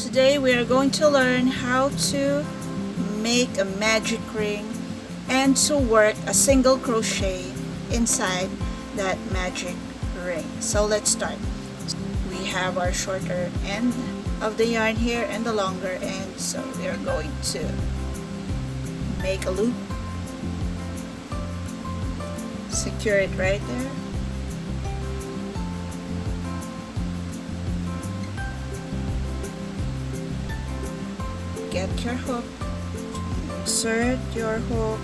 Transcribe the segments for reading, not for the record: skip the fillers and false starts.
Today we are going to learn how to make a magic ring and to work a single crochet inside that magic ring. So let's start. We have our shorter end of the yarn here and the longer end, so we are going to make a loop, secure it right there, get your hook, insert your hook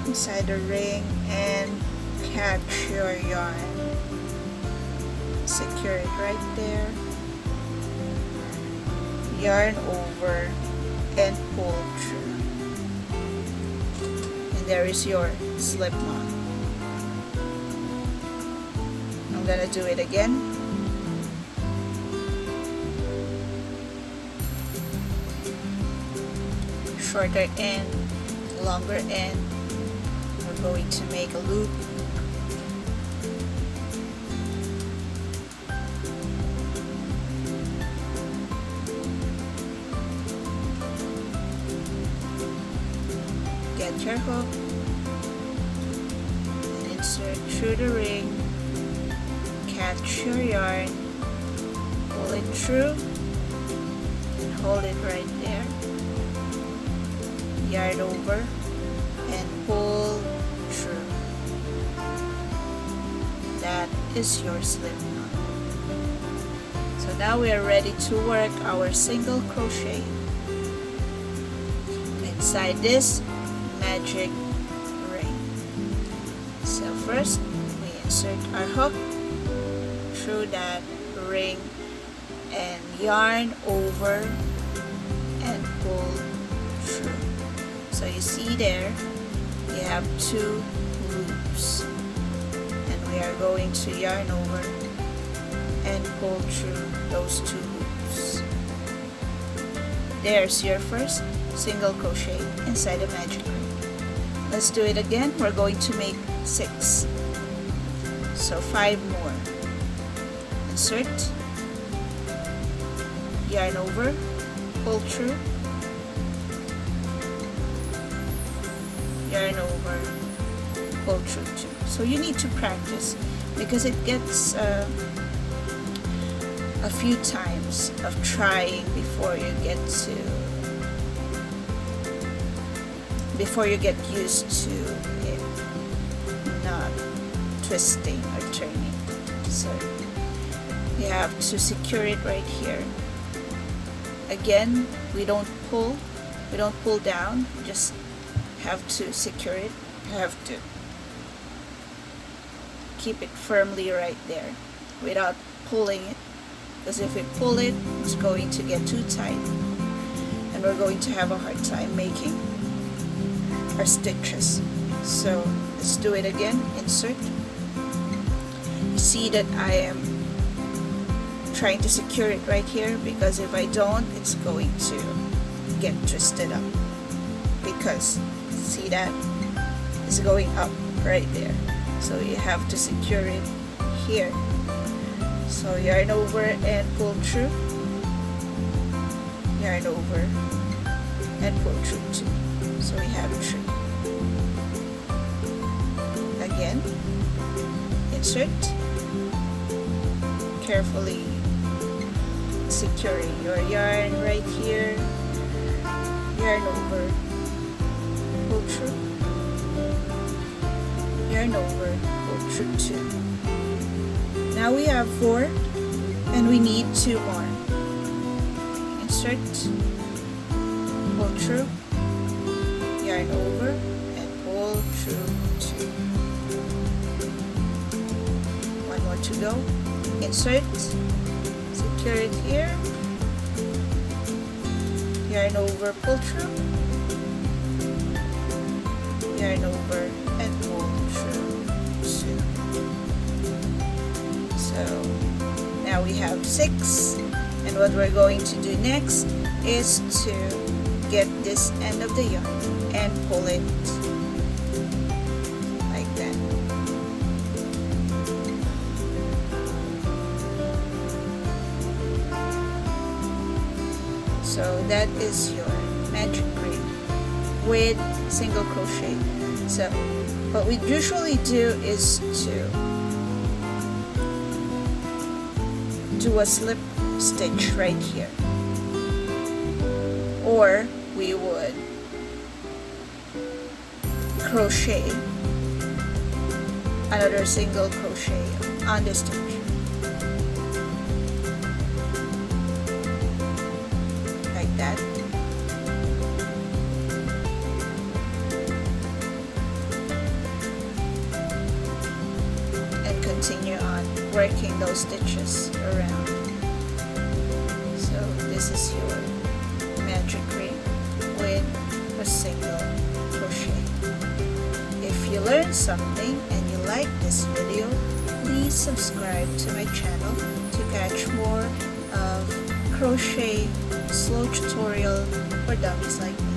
inside the ring and catch your yarn, secure it right there, yarn over and pull through, and there is your slip knot. I'm gonna do it again. Shorter end, longer end. We're going to make a loop, get your hook and insert through the ring, catch your yarn, pull it through and hold it right there, yarn over and pull through. That is your slip knot. So now we are ready to work our single crochet inside this magic ring. So first we insert our hook through that ring and yarn over and pull through. So you see there, we have two loops, and we are going to yarn over and pull through those two loops. There's your first single crochet inside a magic ring. Let's do it again. We're going to make 6, so 5 more. Insert, yarn over, pull through, yarn over, pull through too. So you need to practice because it gets a few times of trying before you get used to it not twisting or turning. So you have to secure it right here. Again, we don't pull down, we just have to secure it. You have to keep it firmly right there without pulling it, because if we pull it, it's going to get too tight and we're going to have a hard time making our stitches. So let's do it again. Insert. You see that I am trying to secure it right here, because if I don't, it's going to get twisted up, because see that it's going up right there. So you have to secure it here. So yarn over and pull through, yarn over and pull through too. So we have 3. Again, insert, carefully securing your yarn right here, yarn over, pull through, yarn over, pull through 2. Now we have 4 and we need 2 more. Insert, pull through, yarn over and pull through 2. 1 more to go. Insert, secure it here, yarn over, pull through, yarn over and pull through 2. So now we have 6, and what we're going to do next is to get this end of the yarn and pull it like that. So that is your magic ring with single crochet. So what we usually do is to do a slip stitch right here, or we would crochet another single crochet on the stitch like that. And continue on working those stitches around. So this is your magic ring with a single crochet. If you learned something and you like this video, please subscribe to my channel to catch more of crochet slow tutorial for dummies like this.